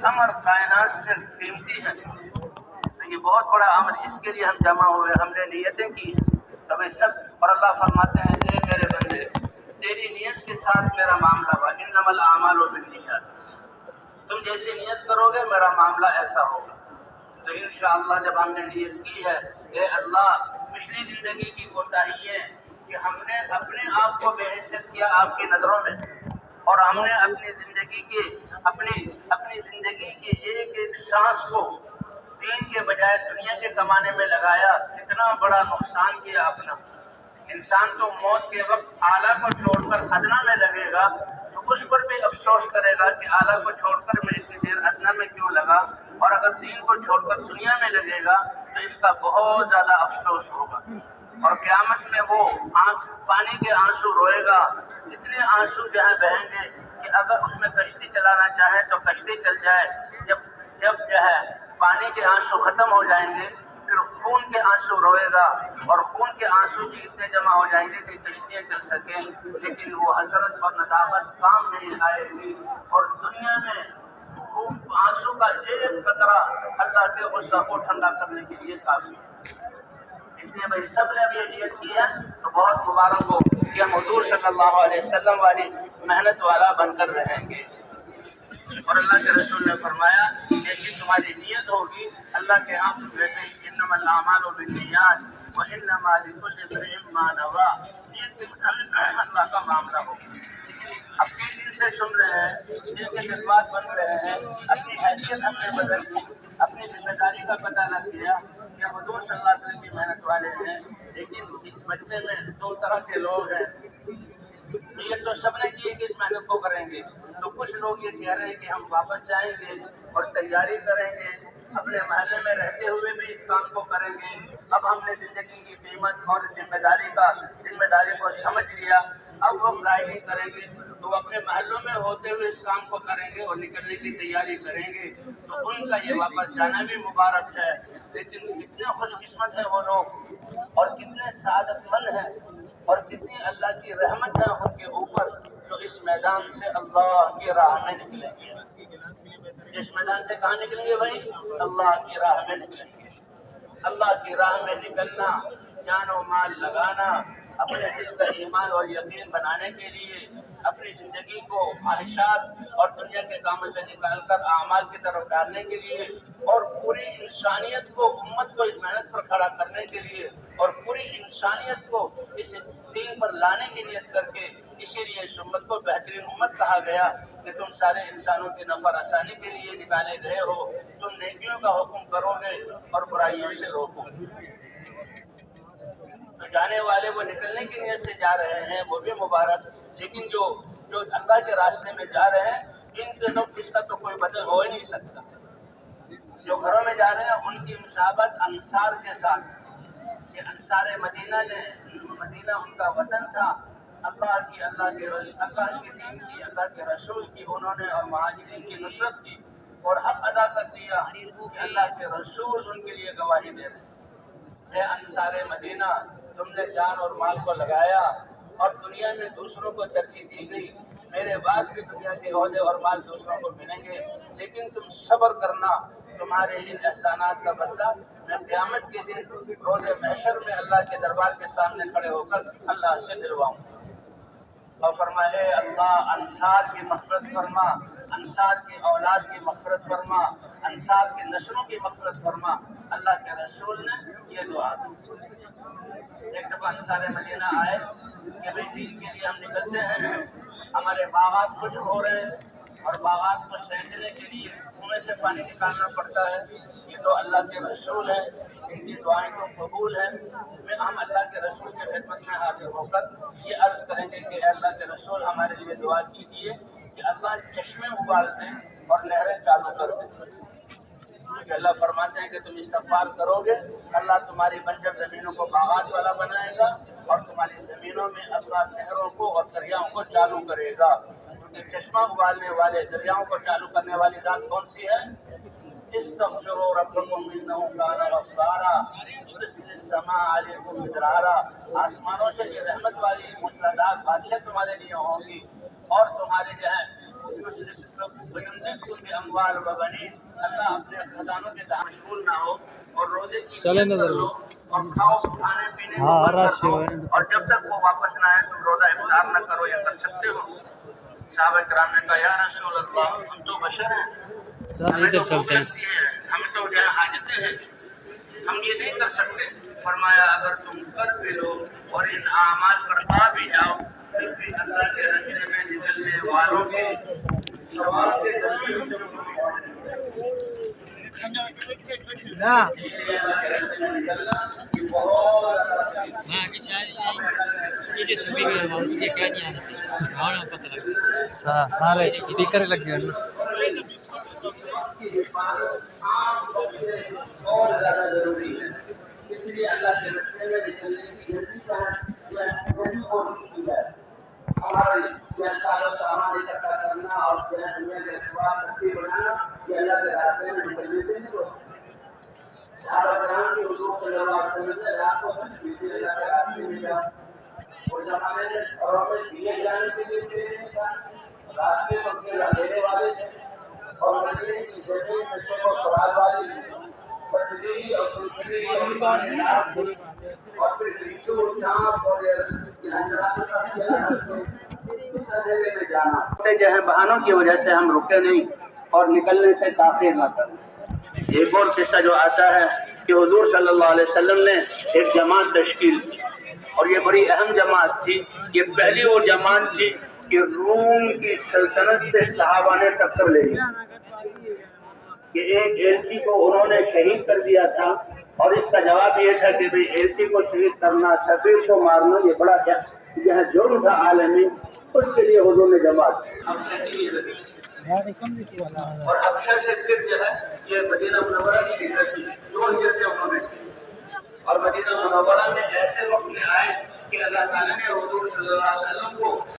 کمر کائنات سے قیمتی ہے، تو یہ بہت بڑا عمل، اس کے لیے ہم جمع ہوئے، ہم نے نیتیں کی ہیں تبھی سب. اور اللہ فرماتے ہیں اے میرے بندے، تیری نیت کے ساتھ میرا معاملہ ہوا، انما الاعمال بالنیات، تم جیسی نیت کرو گے میرا معاملہ ایسا ہوگا. تو انشاءاللہ جب ہم نے نیت کی ہے، اے اللہ پچھلی زندگی کی کوتاہیاں کہ ہم نے اپنے آپ کو بے عزت کیا آپ کی نظروں میں، اور ہم نے اپنی زندگی کی ایک ایک سانس کو دین کے بجائے دنیا کے کمانے میں لگایا، کتنا بڑا نقصان کیا اپنا. انسان تو موت کے وقت اعلیٰ کو چھوڑ کر ادنا میں لگے گا تو اس پر بھی افسوس کرے گا کہ اعلیٰ کو چھوڑ کر میں اتنی دیر ادنا میں کیوں لگا، اور اگر دین کو چھوڑ کر دنیا میں لگے گا تو اس کا بہت زیادہ افسوس ہوگا. اور قیامت میں وہ پانی کے آنسو روئے گا، اتنے آنسو جو ہے بہیں گے کہ اگر اس میں کشتی چلانا چاہے تو کشتی چل جائے. جب جو ہے پانی کے آنسو ختم ہو جائیں گے پھر خون کے آنسو روئے گا، اور خون کے آنسو بھی اتنے جمع ہو جائیں گے کہ کشتیاں چل سکیں، لیکن وہ حسرت اور ندامت کام نہیں آئے گی. اور دنیا میں آنسو کا ایک قطرہ اللہ کے غصہ کو ٹھنڈا کرنے کے لیے کافی ہے. اس لیے بھائی سب نے اب یہ نیت کی ہے تو بہت مبارک ہو کہ ہم حضور صلی اللہ علیہ وسلم والی محنت والا بن کر رہیں گے. اور اللہ کے رسول نے فرمایا جیسی تمہاری نیت ہوگی اللہ کے ہاں ویسے ہی انما الاعمال بالنیات وانما لکل امرئ ما نوى، اللہ کا معاملہ ہوگا. اپنے دل سے سن رہے ہیں، دل کے جذبات بن رہے ہیں، اپنی حیثیت ہم نے بدل دی، اپنی ذمہ داری کا پتہ لگ گیا کہ حضور صلی اللہ علیہ وسلم کی محنت والے ہیں. لیکن اس مجمع میں دو طرح کے لوگ ہیں. یہ تو سب نے کی کہ اس محنت کو کریں گے، تو کچھ لوگ یہ کہہ رہے ہیں کہ ہم واپس جائیں گے اور تیاری کریں گے، اپنے محلے میں رہتے ہوئے بھی اس کام کو کریں گے. اب ہم نے زندگی کی قیمت اور ذمہ داری کو سمجھ لیا، اب ہم ظاہری کریں گے تو وہ اپنے محلوں میں ہوتے ہوئے اس کام کو کریں گے اور نکلنے کی تیاری کریں گے. تو ان کا یہ واپس جانا بھی مبارک ہے. لیکن کتنے خوش قسمت ہیں وہ لوگ، اور کتنے سعادت مند ہیں، اور کتنی اللہ کی رحمت ہے ان کے اوپر، جو اس میدان سے اللہ کی راہ میں نکلیں گے. اس میدان سے کہاں نکلیں گے بھائی؟ اللہ کی راہ میں نکلیں گے. اللہ کی راہ میں نکلنا، جان و مال لگانا، اپنے دل کا ایمان اور یقین بنانے کے لیے، اپنی زندگی کو خواہشات اور دنیا کے کاموں سے نکال کر اعمال کی طرف ڈالنے کے لیے، اور پوری انسانیت کو، امت کو اس محنت پر کھڑا کرنے کے لیے، اور پوری انسانیت کو اس دین پر لانے کی نیت کر کے، اسی لیے اس امت کو بہترین امت کہا گیا کہ تم سارے انسانوں کی نفع رسانی کے لیے نکالے گئے ہو. تم نیکیوں کا حکم کرو گے اور برائیوں سے روکو گے. تو جانے والے وہ نکلنے کی نیت سے جا رہے ہیں، وہ بھی مبارک. لیکن جو اللہ کے راستے میں جا رہے ہیں ان کے تو اس کا تو کوئی بدل ہو ہی نہیں سکتا. جو گھروں میں جا رہے ہیں ان کی مشابہت انصار کے ساتھ، یہ انصار مدینہ نے، مدینہ ان کا وطن تھا. اللہ کے دین کی، اللہ کے رسول کی انہوں نے اور مہاجرین کی نصرت کی، اور حق ادا کر دیا کہ اللہ کے رسول ان کے لیے گواہی دے رہے ہیں. اے انصار مدینہ، تم نے جان اور مال کو لگایا اور دنیا میں دوسروں کو ترجیح دی گئی. میرے بعد بھی دنیا کے عہدے اور مال دوسروں کو ملیں گے، لیکن تم صبر کرنا. تمہارے ان احسانات کا بدلہ میں قیامت کے دن روز محشر میں اللہ کے دربار کے سامنے کھڑے ہو کر اللہ سے دلواؤں. اور فرمائے اللہ انصار کی مغفرت فرما، انصار کی اولاد کی مغفرت فرما، انصار کی نسلوں کی مغفرت فرما. اللہ کے رسول نے یہ دعا کی. ایک دفعہ انصار مدینہ آئے کہ بھائی دین کے لیے ہم نکلتے ہیں، ہمارے باغات خشک ہو رہے ہیں اور باغات کو سینچنے کے لیے کنویں سے پانی نکالنا پڑتا ہے. یہ تو اللہ کے رسول ہیں، ان کی دعائیں تو قبول ہیں. ہم اللہ کے رسول کی خدمت میں حاضر ہو کر یہ عرض کریں گے کہ اے اللہ کے رسول ہمارے لیے دعا کیجیے کہ اللہ چشمے ابال دیں اور نہریں چالو کر دیں. کہ اللہ فرماتے ہیں کہ تم استغفار کرو گے، اللہ تمہاری بنجر زمینوں کو باغات والا بنائے گا اور تمہاری زمینوں میں اللہ نہروں کو اور دریاؤں کو چالو کرے گا. کیونکہ چشمہ ابالنے والے، دریاؤں کو چالو کرنے والی ذات کون سی ہے؟ استغفروا ربکم انہ کان غفارا یرسل السماء علیکم مدرارا. آسمانوں سے یہ رحمت والی موسلادھار بارشیں تمہارے لیے ہوں گی، اور تمہارے جو ہے وَيُمْدِدْكُم بِأَمْوَالٍ وَبَنِينَ۔ اللہ اپنے خزانوں کے ساتھ مشغول نہ ہو اور روزے کی چلے نیت نظر کر لو اور کھاؤ کھانے پینے کو ہاں بند کر رش دو، ہے اور جب تک وہ واپس نہ آئے تم روزہ افطار نہ کرو، یہ کر سکتے ہو؟ صحابہ کرام نے کہا یا رسول اللہ ہم تو بشر ہیں، چل ہمیں تو ادھر بھوک چلتے ہیں لگتی ہے، ہمیں تو جو ہے حاجتیں ہیں، ہم یہ نہیں کر سکتے۔ فرمایا اگر تم کر بھی لو اور ان اعمال پر آ بھی جاؤ تو پھر اللہ کے راستے میں نکلنے والوں کے ثواب کے ذریعے سارے اسپیکر لگ گئے نا اور زیادہ ضروری ہے، اس لیے اللہ کے راستے میں نکلنے کی ضروری ہے۔ ہمارے سارا سامان اکٹھا کرنا اور دنیا کے اسباب رکھی بنانا یہ اللہ کے راستے میں نکلنے سے نہیں ہوتا۔ صحابہ کرام کی حضور صلی اللہ علیہ وسلم نے رات کو اللہ کے راستے میں جاؤ، وہ زمانے میں گھروں میں دیے جانے کے لیے تھے نہیں تھا، راستے پر کے اندھیرے والے تھے اور مدینے کی زمین نشے و شراب والی پتلی اور دوسری اور پانی ناک تھی اور پھر ریچو چانپ اور اس اندھیرے میں جانا جو ہے بہانوں کی وجہ سے ہم رکے نہیں اور نکلنے سے تاخیر نہ کریں۔ ایک اور قصہ جو آتا ہے کہ حضور صلی اللہ علیہ وسلم نے ایک جماعت تشکیل کی اور یہ بڑی اہم جماعت تھی، یہ پہلی وہ جماعت تھی کہ روم کی سلطنت سے صحابہ نے ٹکر لے لی کہ ایک ایلچی کو انہوں نے شہید کر دیا تھا اور اس کا جواب یہ تھا کہ بھئی ایلچی کو شہید کرنا، سفیر کو مارنا یہ بڑا جرم تھا عالمی، اس کے لیے حضور نے جماعت اور حبشہ سے پھر جو ہے یہ مدینہ منورہ کی ہجرت کی 2 ہجرتیں انہوں نے کی اور مدینہ منورہ میں ایسے وقت میں آئے کہ اللہ تعالیٰ نے حضور صلی اللہ علیہ وسلم کو